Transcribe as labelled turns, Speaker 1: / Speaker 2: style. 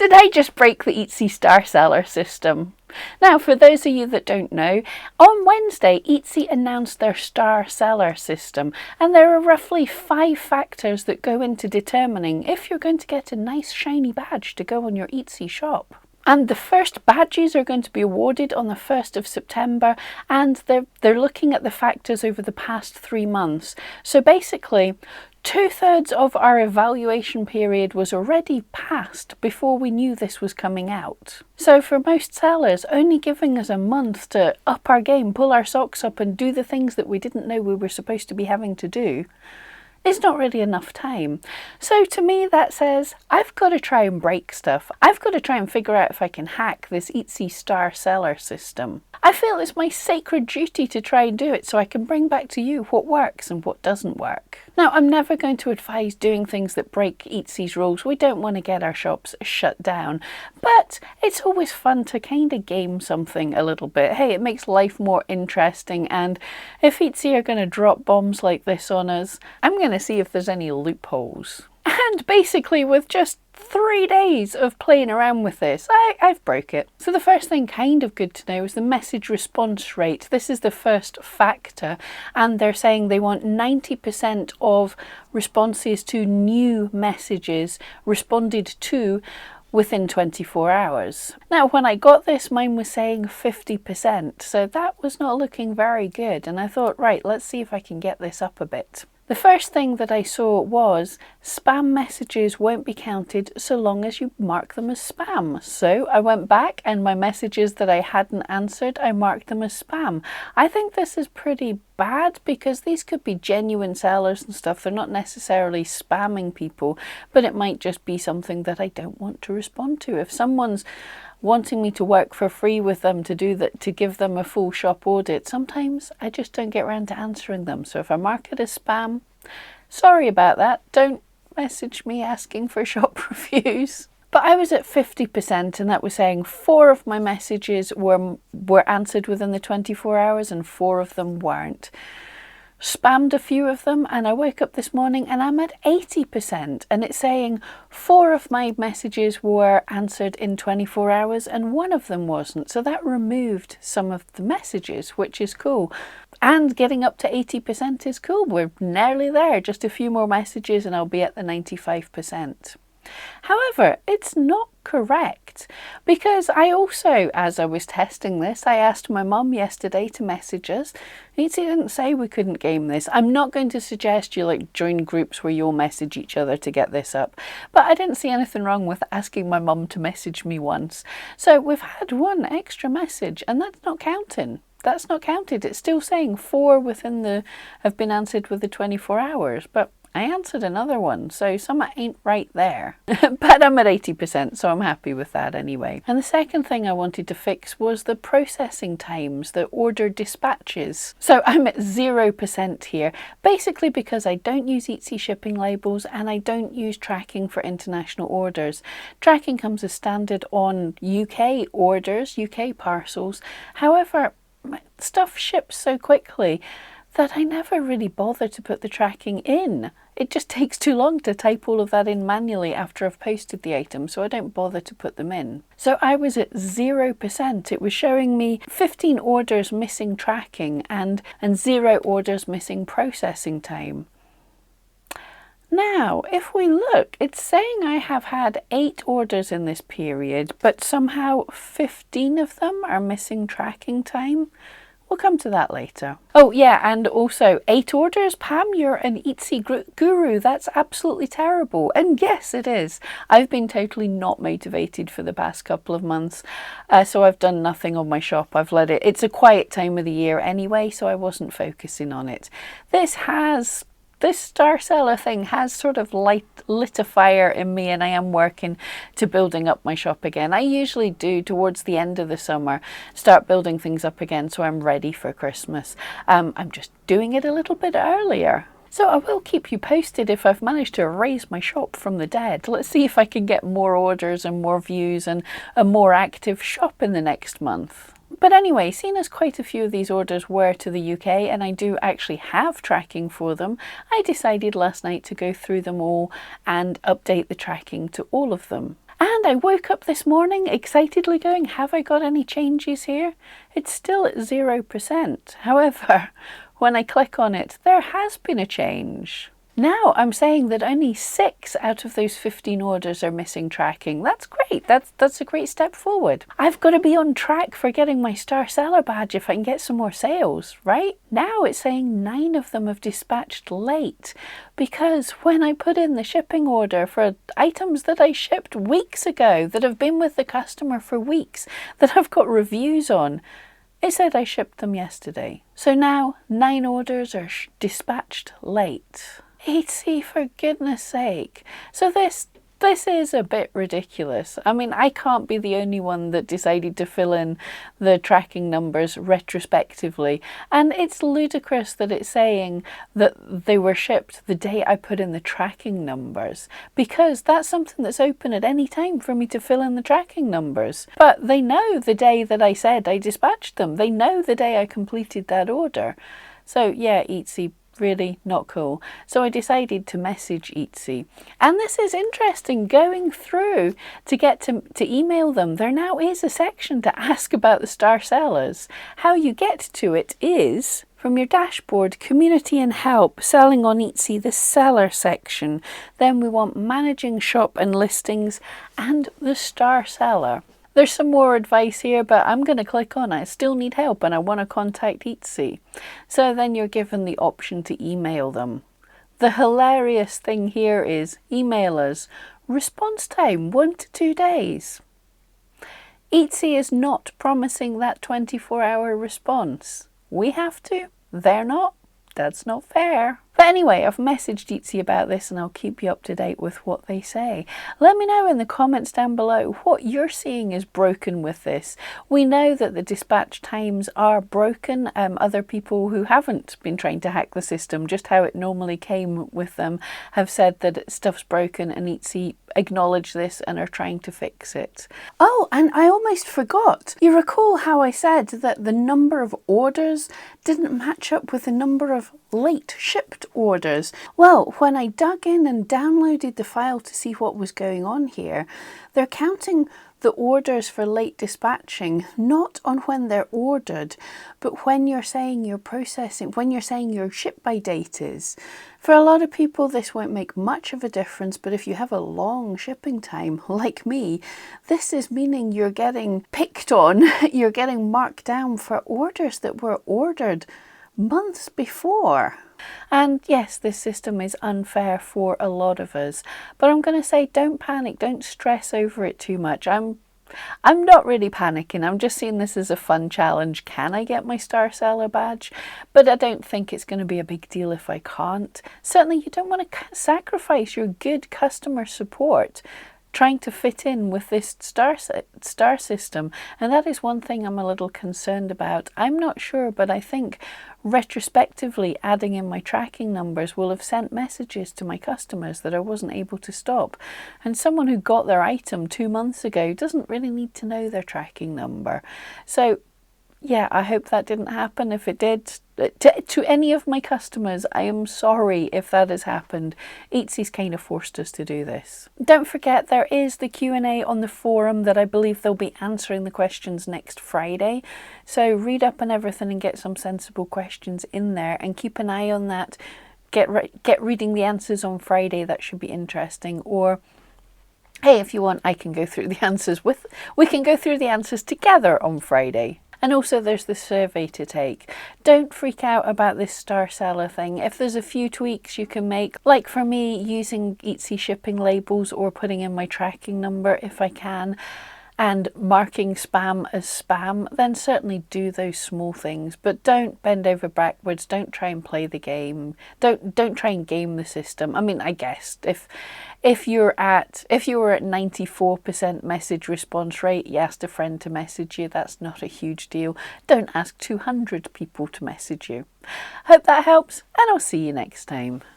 Speaker 1: Did I just break the Etsy star seller system? Now, for those of you that don't know, on Wednesday, Etsy announced their star seller system, and there are roughly 5 factors that go into determining if you're going to get a nice shiny badge to go on your Etsy shop. And the first badges are going to be awarded on the 1st of September, and they're looking at the factors over the past 3 months. So basically, 2/3 of our evaluation period was already passed before we knew this was coming out. So for most sellers, only giving us a month to up our game, pull our socks up and do the things that we didn't know we were supposed to be having to do is not really enough time. So to me that says I've got to try and break stuff. I've got to try and figure out if I can hack this Etsy star seller system. I feel it's my sacred duty to try and do it so I can bring back to you what works and what doesn't work. Now, I'm never going to advise doing things that break Etsy's rules. We don't want to get our shops shut down, but it's always fun to kind of game something a little bit. Hey, it makes life more interesting, and if Etsy are going to drop bombs like this on us, I'm going to see if there's any loopholes. And basically, with just 3 days of playing around with this, I've broke it. So the first thing kind of good to know is the message response rate. This is the first factor, and they're saying they want 90% of responses to new messages responded to within 24 hours. Now, when I got this, mine was saying 50%, so that was not looking very good, and I thought, right, let's see if I can get this up a bit. The first thing that I saw was spam messages won't be counted so long as you mark them as spam. So I went back and my messages that I hadn't answered, I marked them as spam. I think this is pretty bad because these could be genuine sellers and stuff. They're not necessarily spamming people, but it might just be something that I don't want to respond to. If someone's wanting me to work for free with them to do that, to give them a full shop audit, sometimes I just don't get around to answering them. So if I mark it as spam, sorry about that. Don't message me asking for shop reviews. But I was at 50%, and that was saying 4 of my messages were answered within the 24 hours and 4 of them weren't. Spammed a few of them, and I woke up this morning and I'm at 80%, and it's saying 4 of my messages were answered in 24 hours and 1 of them wasn't. So that removed some of the messages, which is cool. And getting up to 80% is cool. We're nearly there. Just a few more messages and I'll be at the 95%. However, it's not correct, because I also, as I was testing this, I asked my mum yesterday to message us. Etsy didn't say we couldn't game this. I'm not going to suggest you join groups where you'll message each other to get this up, but I didn't see anything wrong with asking my mum to message me once. So we've had 1 extra message, and that's not counting. That's not counted. It's still saying 4 have been answered within 24 hours, but I answered another one, so something ain't right there. But I'm at 80%, so I'm happy with that anyway. And the second thing I wanted to fix was the processing times, the order dispatches. So I'm at 0% here, basically because I don't use Etsy shipping labels and I don't use tracking for international orders. Tracking comes as standard on UK orders, UK parcels. However, my stuff ships so quickly that I never really bother to put the tracking in. It just takes too long to type all of that in manually after I've posted the item, so I don't bother to put them in. So I was at 0%. It was showing me 15 orders missing tracking and 0 orders missing processing time. Now, if we look, it's saying I have had 8 orders in this period, but somehow 15 of them are missing tracking time. We'll come to that later. Oh yeah, and also 8 orders? Pam, you're an Etsy guru. That's absolutely terrible. And yes, it is. I've been totally not motivated for the past couple of months. So I've done nothing on my shop. I've let it. It's a quiet time of the year anyway, so I wasn't focusing on it. This star seller thing has sort of lit a fire in me, and I am working to building up my shop again. I usually do towards the end of the summer start building things up again so I'm ready for Christmas. I'm just doing it a little bit earlier. So I will keep you posted if I've managed to raise my shop from the dead. Let's see if I can get more orders and more views and a more active shop in the next month. But anyway, seeing as quite a few of these orders were to the UK and I do actually have tracking for them, I decided last night to go through them all and update the tracking to all of them. And I woke up this morning excitedly going, have I got any changes here? It's still at 0%. However, when I click on it, there has been a change. Now I'm saying that only 6 out of those 15 orders are missing tracking. That's great. That's a great step forward. I've got to be on track for getting my star seller badge if I can get some more sales, right? Now it's saying 9 of them have dispatched late, because when I put in the shipping order for items that I shipped weeks ago, that have been with the customer for weeks, that I've got reviews on, it said I shipped them yesterday. So now 9 orders are dispatched late. Etsy, for goodness sake. So this is a bit ridiculous. I mean, I can't be the only one that decided to fill in the tracking numbers retrospectively. And it's ludicrous that it's saying that they were shipped the day I put in the tracking numbers, because that's something that's open at any time for me to fill in the tracking numbers. But they know the day that I said I dispatched them. They know the day I completed that order. So yeah, Etsy, really not cool. So I decided to message Etsy. And this is interesting, going through to get to email them. There now is a section to ask about the star sellers. How you get to it is from your dashboard, community and help, selling on Etsy, the seller section. Then we want managing shop and listings and the star seller. There's some more advice here, but I'm going to click on it. I still need help and I want to contact Etsy. So then you're given the option to email them. The hilarious thing here is email us. Response time 1 to 2 days. Etsy is not promising that 24-hour response. We have to. They're not. That's not fair. But anyway, I've messaged Etsy about this and I'll keep you up to date with what they say. Let me know in the comments down below what you're seeing is broken with this. We know that the dispatch times are broken. Other people who haven't been trying to hack the system, just how it normally came with them, have said that stuff's broken, and Etsy acknowledge this and are trying to fix it. Oh, and I almost forgot. You recall how I said that the number of orders didn't match up with the number of late shipped orders? Well, when I dug in and downloaded the file to see what was going on here, they're counting the orders for late dispatching not on when they're ordered, but when you're saying you're processing, when you're saying your ship by date is. For a lot of people this won't make much of a difference, but if you have a long shipping time like me, this is meaning you're getting picked on, you're getting marked down for orders that were ordered months before. And yes, this system is unfair for a lot of us, but I'm going to say don't panic, don't stress over it too much. I'm not really panicking. I'm just seeing this as a fun challenge. Can I get my star seller badge? But I don't think it's going to be a big deal if I can't. Certainly you don't want to sacrifice your good customer support trying to fit in with this star system, and that is one thing I'm a little concerned about. I'm not sure, but I think retrospectively adding in my tracking numbers will have sent messages to my customers that I wasn't able to stop, and someone who got their item 2 months ago doesn't really need to know their tracking number. So yeah, I hope that didn't happen. If it did, to any of my customers, I am sorry if that has happened. Etsy's kind of forced us to do this. Don't forget, there is the Q&A on the forum that I believe they'll be answering the questions next Friday. So read up on everything and get some sensible questions in there, and keep an eye on that. Get reading the answers on Friday. That should be interesting. Or hey, if you want, I can go through the answers we can go through the answers together on Friday. And also there's the survey to take. Don't freak out about this star seller thing. If there's a few tweaks you can make, like for me, using Etsy shipping labels or putting in my tracking number if I can, and marking spam as spam, then certainly do those small things. But don't bend over backwards. Don't try and play the game. Don't try and game the system. I mean, I guess if you were at 94% message response rate, you asked a friend to message you, that's not a huge deal. Don't ask 200 people to message you. Hope that helps, and I'll see you next time.